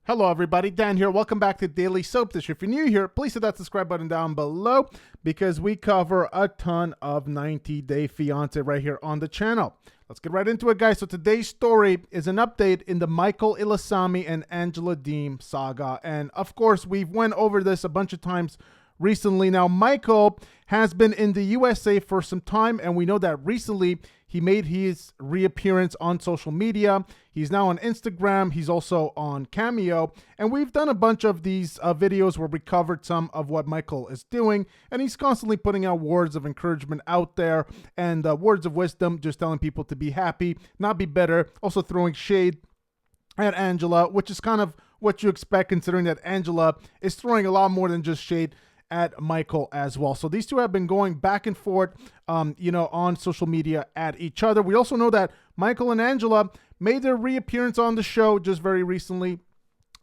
Hello everybody, Dan here. Welcome back to Daily Soap Dish. If you're new here, please hit that subscribe button down below because we cover a ton of 90 Day Fiancé right here on the channel. Let's get right into it, guys. So today's story is an update in the Michael Ilasami and Angela Deem saga. And of course, we've went over this a bunch of times recently. Now, Michael has been in the USA for some time, and we know that recently he made his reappearance on social media. He's now on Instagram. He's also on Cameo. And we've done a bunch of these videos where we covered some of what Michael is doing. And he's constantly putting out words of encouragement out there and words of wisdom, just telling people to be happy, not be bitter. Also throwing shade at Angela, which is kind of what you expect considering that Angela is throwing a lot more than just shade at Michael as well. So these two have been going back and forth, on social media at each other. We also know that Michael and Angela made their reappearance on the show just very recently.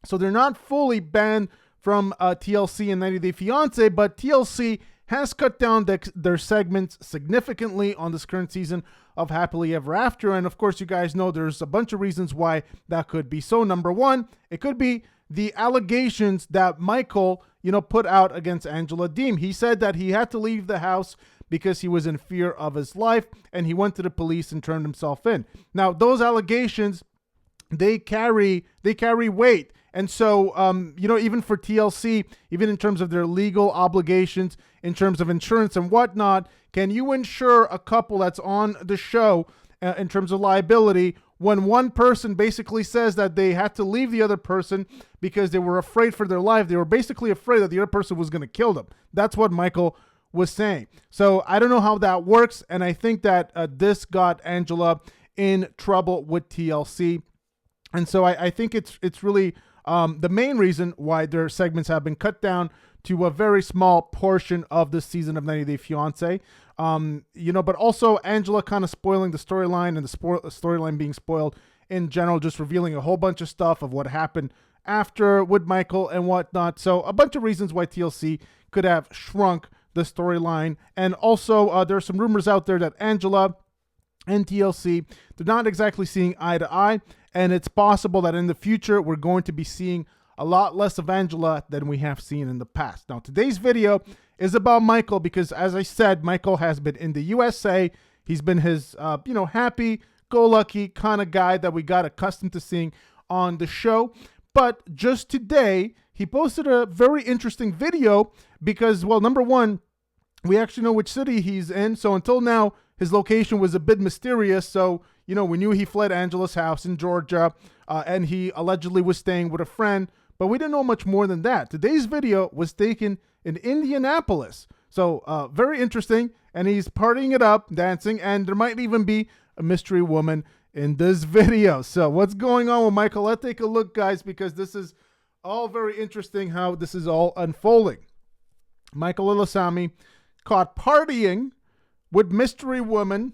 So they're not fully banned from TLC and 90 Day Fiancé, but TLC has cut down their segments significantly on this current season of Happily Ever After. And of course, you guys know there's a bunch of reasons why that could be so. Number one, it could be the allegations that Michael, put out against Angela Deem. He said that he had to leave the house because he was in fear of his life, and he went to the police and turned himself in. Now, those allegations, they carry weight. And so, even for TLC, even in terms of their legal obligations, in terms of insurance and whatnot, can you insure a couple that's on the show in terms of liability when one person basically says that they had to leave the other person because they were afraid for their life? They were basically afraid that the other person was going to kill them. That's what Michael was saying. So I don't know how that works. And I think that this got Angela in trouble with TLC. And so I think it's really the main reason why their segments have been cut down to a very small portion of this season of 90 Day Fiancé. But also Angela kind of spoiling the storyline and the storyline being spoiled in general, just revealing a whole bunch of stuff of what happened after with Michael and whatnot. So a bunch of reasons why TLC could have shrunk the storyline. And also there are some rumors out there that Angela and TLC, they're not exactly seeing eye to eye. And it's possible that in the future, we're going to be seeing a lot less of Angela than we have seen in the past. Now, today's video is about Michael because, as I said, Michael has been in the USA. He's been his, happy-go-lucky kind of guy that we got accustomed to seeing on the show. But just today, he posted a very interesting video because, well, number one, we actually know which city he's in. So until now, his location was a bit mysterious. So, we knew he fled Angela's house in Georgia and he allegedly was staying with a friend, but we didn't know much more than that. Today's video was taken in Indianapolis. So very interesting. And he's partying it up, dancing, and there might even be a mystery woman in this video. So what's going on with Michael? Let's take a look, guys, because this is all very interesting how this is all unfolding. Michael Ilasami caught partying with mystery woman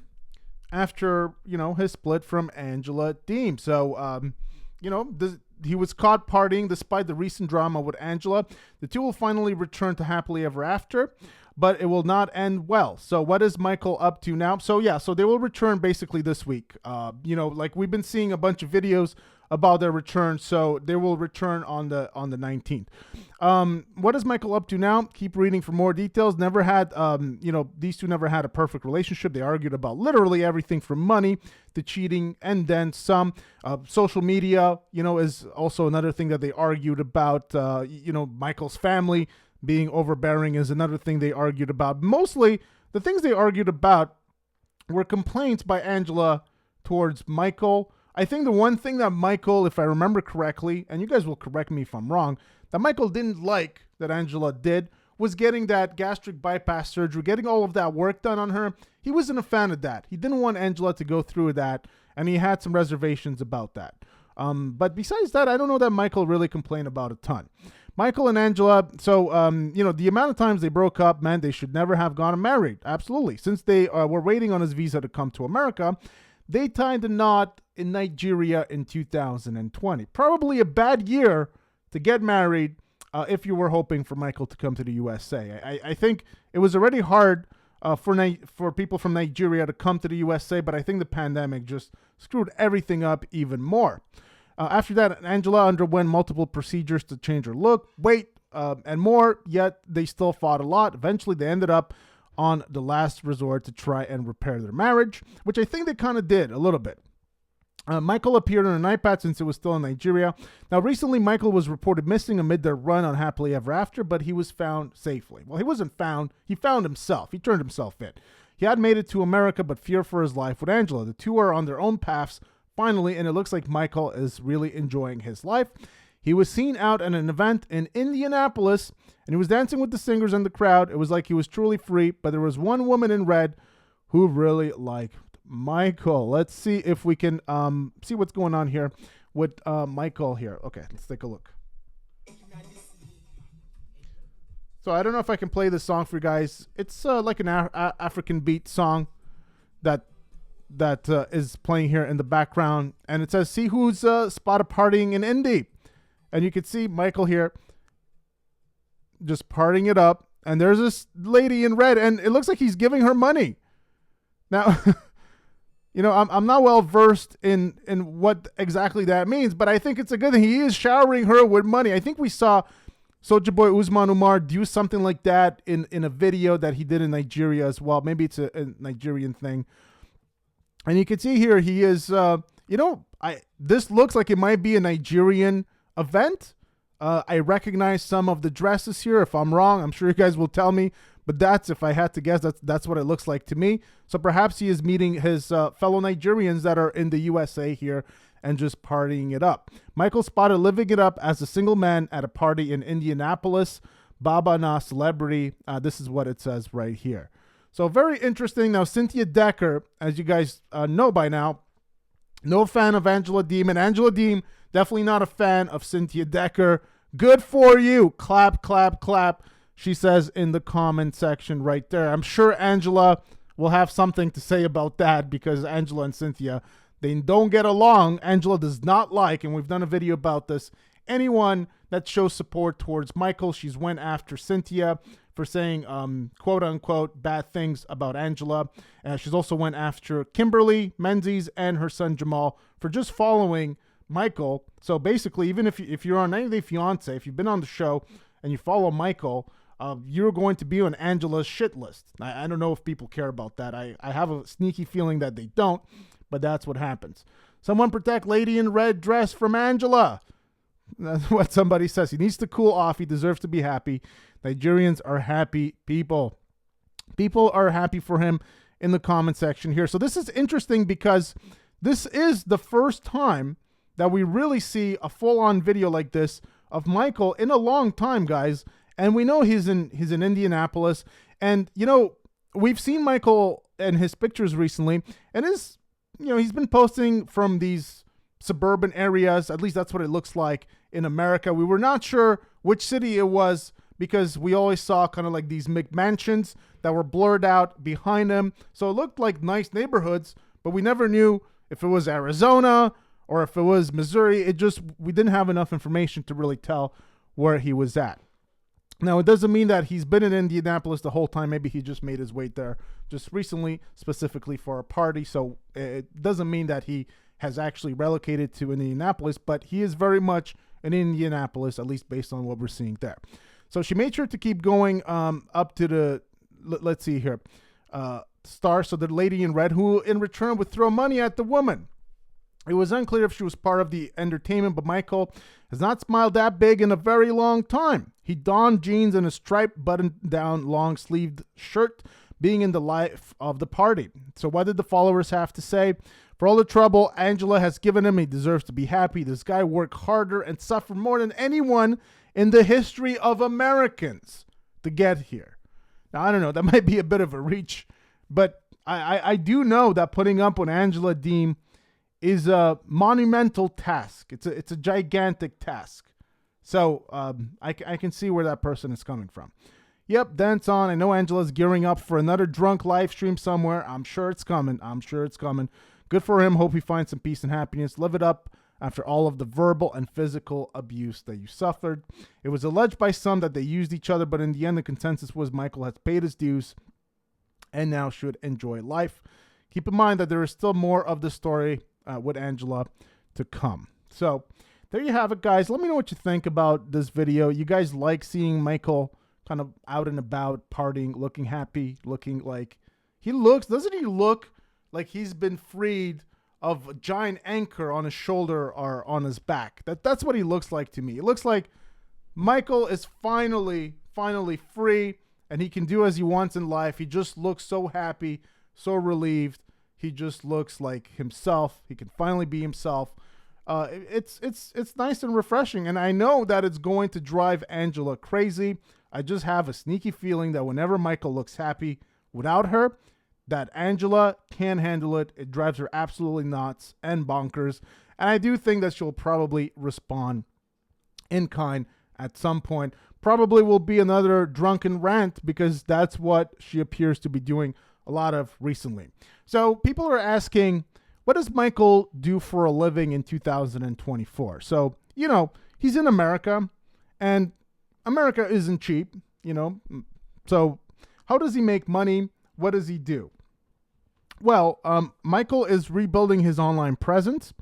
after, his split from Angela Deem. So, he was caught partying despite the recent drama with Angela. The two will finally return to Happily Ever After, but it will not end well. So what is Michael up to now? So they will return basically this week. Like we've been seeing a bunch of videos about their return. So they will return on the 19th. What is Michael up to now? Keep reading for more details. Never had, these two never had a perfect relationship. They argued about literally everything from money to cheating and then some. Social media, is also another thing that they argued about. Michael's family being overbearing is another thing they argued about. Mostly the things they argued about were complaints by Angela towards Michael. I think the one thing that Michael, if I remember correctly, and you guys will correct me if I'm wrong, that Michael didn't like that Angela did was getting that gastric bypass surgery, getting all of that work done on her. He wasn't a fan of that. He didn't want Angela to go through that, and he had some reservations about that. But besides that, I don't know that Michael really complained about a ton. Michael and Angela, so, the amount of times they broke up meant they should never have gotten married. Absolutely. Since they were waiting on his visa to come to America, they tied the knot in Nigeria in 2020. Probably a bad year to get married if you were hoping for Michael to come to the USA. I think it was already hard for people from Nigeria to come to the USA, but I think the pandemic just screwed everything up even more. After that, Angela underwent multiple procedures to change her look, weight, and more, yet they still fought a lot. Eventually, they ended up on the last resort to try and repair their marriage, which I think they kind of did a little bit. Michael appeared on an iPad since it was still in Nigeria. Now, recently, Michael was reported missing amid their run on Happily Ever After, but he was found safely. Well, he wasn't found. He found himself. He turned himself in. He had made it to America, but fear for his life with Angela. The two are on their own paths, finally, and it looks like Michael is really enjoying his life. He was seen out at an event in Indianapolis, and he was dancing with the singers and the crowd. It was like he was truly free, but there was one woman in red who really liked Michael. Let's see if we can see what's going on here with Michael here. Okay, let's take a look. So I don't know if I can play this song for you guys. It's like an African beat song that is playing here in the background, and it says, "See who's spotted partying in Indy," and you can see Michael here just partying it up, and there's this lady in red, and it looks like he's giving her money. Now, you know, I'm not well versed in what exactly that means, but I think it's a good thing. He is showering her with money. I think we saw Soulja Boy Usman Umar do something like that in a video that he did in Nigeria as well. Maybe it's a Nigerian thing. And you can see here he is, this looks like it might be a Nigerian event. I recognize some of the dresses here. If I'm wrong, I'm sure you guys will tell me. But if I had to guess, that's what it looks like to me. So perhaps he is meeting his fellow Nigerians that are in the USA here and just partying it up. Michael spotted living it up as a single man at a party in Indianapolis. Baba Na celebrity. This is what it says right here. So very interesting. Now, Cynthia Decker, as you guys know by now, no fan of Angela Deem. And Angela Deem, definitely not a fan of Cynthia Decker. Good for you. Clap, clap, clap. She says in the comment section right there. I'm sure Angela will have something to say about that because Angela and Cynthia, they don't get along. Angela does not like, and we've done a video about this, anyone that shows support towards Michael. She's went after Cynthia for saying quote unquote bad things about Angela. She's also went after Kimberly Menzies and her son Jamal for just following Michael. So basically, even if you're on 90 Day Fiancé, if you've been on the show and you follow Michael, you're going to be on Angela's shit list. I don't know if people care about that. I have a sneaky feeling that they don't, but that's what happens. Someone protect lady in red dress from Angela. That's what somebody says. He needs to cool off. He deserves to be happy. Nigerians are happy people. People are happy for him in the comment section here. So this is interesting because this is the first time that we really see a full-on video like this of Michael in a long time, guys. And we know he's in Indianapolis. And, you know, we've seen Michael and his pictures recently. And he's been posting from these suburban areas. At least that's what it looks like in America. We were not sure which city it was because we always saw kind of like these McMansions that were blurred out behind him. So it looked like nice neighborhoods, but we never knew if it was Arizona or if it was Missouri. We didn't have enough information to really tell where he was at. Now, it doesn't mean that he's been in Indianapolis the whole time. Maybe he just made his way there just recently, specifically for a party. So it doesn't mean that he has actually relocated to Indianapolis, but he is very much in Indianapolis, at least based on what we're seeing there. So she made sure to keep going up to the, let's see here, star. So the lady in red, who in return would throw money at the woman. It was unclear if she was part of the entertainment, but Michael has not smiled that big in a very long time. He donned jeans and a striped button-down long-sleeved shirt, being in the life of the party. So what did the followers have to say? For all the trouble Angela has given him, he deserves to be happy. This guy worked harder and suffered more than anyone in the history of Americans to get here. Now, I don't know. That might be a bit of a reach, but I do know that putting up with Angela Deem is a monumental task. It's a gigantic task. So I can see where that person is coming from. Yep, dance on. I know Angela's gearing up for another drunk live stream somewhere. I'm sure it's coming. Good for him. Hope he finds some peace and happiness. Live it up after all of the verbal and physical abuse that you suffered. It was alleged by some that they used each other, but in the end, the consensus was Michael has paid his dues and now should enjoy life. Keep in mind that there is still more of the story with Angela to come. So there you have it, guys. Let me know what you think about this video. You guys like seeing Michael kind of out and about, partying, looking happy, looking like doesn't he look like he's been freed of a giant anchor on his shoulder or on his back? That's what he looks like to me. It looks like Michael is finally free, and he can do as he wants in life. He just looks so happy, so relieved. He just looks like himself. He can finally be himself. It's nice and refreshing, and I know that it's going to drive Angela crazy. I just have a sneaky feeling that whenever Michael looks happy without her, that Angela can't handle it. It drives her absolutely nuts and bonkers. And I do think that she'll probably respond in kind at some point. Probably will be another drunken rant, because that's what she appears to be doing a lot of recently. So people are asking, what does Michael do for a living in 2024? So, he's in America, and America isn't cheap, So how does he make money? What does he do? Well, Michael is rebuilding his online presence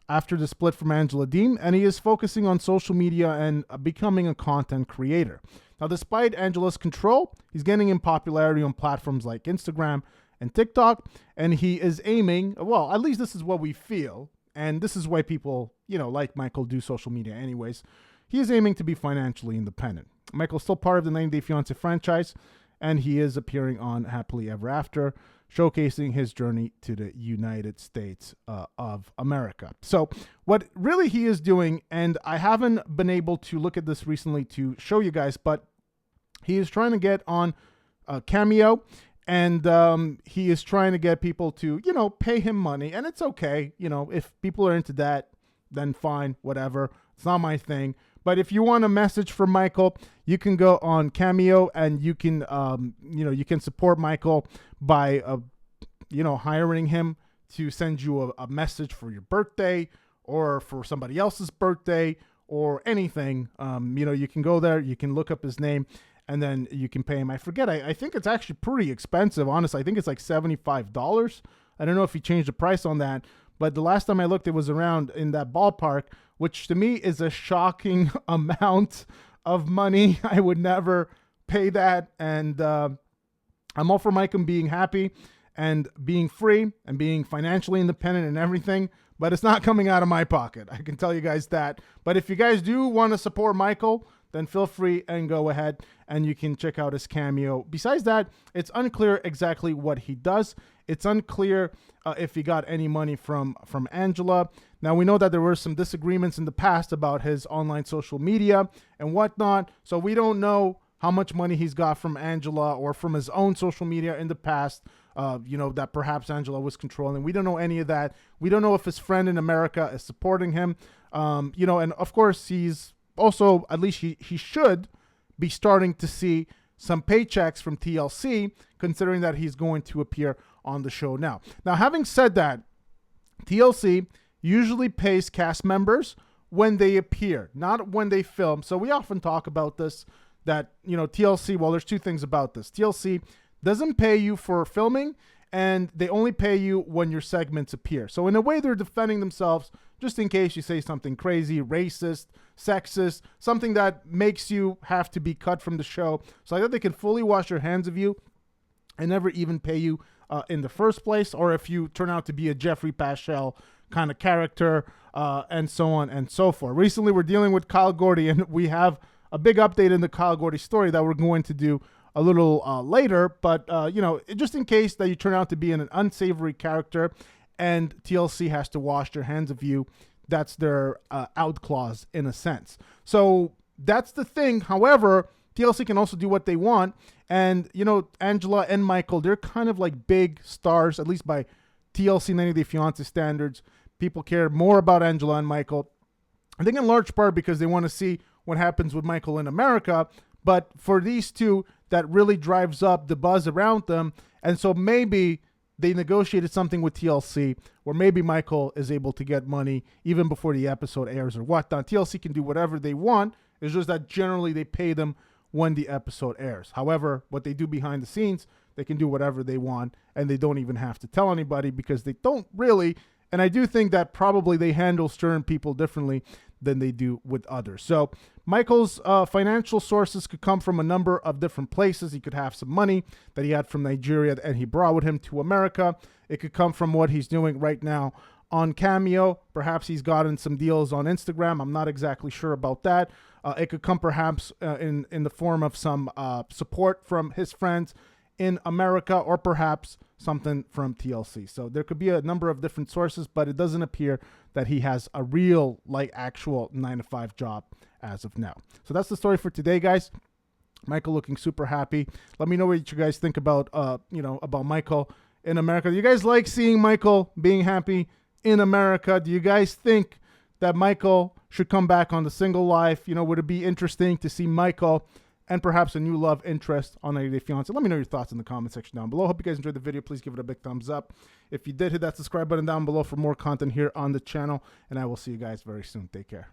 after the split from Angela Dean, and he is focusing on social media and becoming a content creator. Now, despite Angela's control, he's gaining in popularity on platforms like Instagram and TikTok, and he is aiming, well, at least this is what we feel, and this is why people, like Michael do social media anyways. He is aiming to be financially independent. Michael's still part of the 90 Day Fiancé franchise, and he is appearing on Happily Ever After, showcasing his journey to the United States of America. So what really he is doing, and I haven't been able to look at this recently to show you guys, but he is trying to get on Cameo, and he is trying to get people to, pay him money. And it's okay. If people are into that, then fine, whatever. It's not my thing. But if you want a message from Michael, you can go on Cameo, and you can, you can support Michael by, hiring him to send you a message for your birthday or for somebody else's birthday or anything. You can go there, you can look up his name, and then you can pay him. I forget. I think it's actually pretty expensive. Honestly, I think it's like $75. I don't know if he changed the price on that, but the last time I looked, it was around in that ballpark, which to me is a shocking amount of money. I would never pay that. And I'm all for Michael being happy and being free and being financially independent and everything, but it's not coming out of my pocket. I can tell you guys that. But if you guys do want to support Michael, then feel free and go ahead, and you can check out his Cameo. Besides that, it's unclear exactly what he does. It's unclear if he got any money from Angela. Now, we know that there were some disagreements in the past about his online social media and whatnot, so we don't know how much money he's got from Angela or from his own social media in the past, that perhaps Angela was controlling. We don't know any of that. We don't know if his friend in America is supporting him, and of course, he's also, at least he should be starting to see some paychecks from TLC, considering that he's going to appear on the show now. Now, having said that, TLC usually pays cast members when they appear, not when they film. So we often talk about this, that, TLC, well, there's two things about this. TLC doesn't pay you for filming, and they only pay you when your segments appear. So in a way, they're defending themselves just in case you say something crazy, racist, sexist, something that makes you have to be cut from the show, so that they can fully wash their hands of you and never even pay you in the first place, or if you turn out to be a Jeffrey Paschal kind of character, and so on and so forth. Recently, we're dealing with Kyle Gordy, and we have a big update in the Kyle Gordy story that we're going to do a little later, but just in case that you turn out to be an unsavory character and TLC has to wash their hands of you, that's their out clause in a sense. So that's the thing. However, TLC can also do what they want, and Angela and Michael, they're kind of like big stars, at least by TLC 90 Day Fiancé standards. People care more about Angela and Michael, I think in large part because they want to see what happens with Michael in America. But for these two, that really drives up the buzz around them. And so maybe they negotiated something with TLC where maybe Michael is able to get money even before the episode airs or whatnot. TLC can do whatever they want. It's just that generally they pay them when the episode airs. However, what they do behind the scenes, they can do whatever they want, and they don't even have to tell anybody because they don't really And I do think that probably they handle certain people differently than they do with others. So Michael's financial sources could come from a number of different places. He could have some money that he had from Nigeria and he brought with him to America. It could come from what he's doing right now on Cameo. Perhaps he's gotten some deals on Instagram. I'm not exactly sure about that. It could come perhaps in the form of some support from his friends in America, or perhaps something from TLC. So there could be a number of different sources, but it doesn't appear that he has a real, like, actual 9-to-5 job as of now. So that's the story for today, guys. Michael looking super happy. Let me know what you guys think about, about Michael in America. Do you guys like seeing Michael being happy in America? Do you guys think that Michael should come back on the single life? Would it be interesting to see Michael and perhaps a new love interest on 90 Day Fiancé? Let me know your thoughts in the comment section down below. Hope you guys enjoyed the video. Please give it a big thumbs up. If you did, hit that subscribe button down below for more content here on the channel, and I will see you guys very soon. Take care.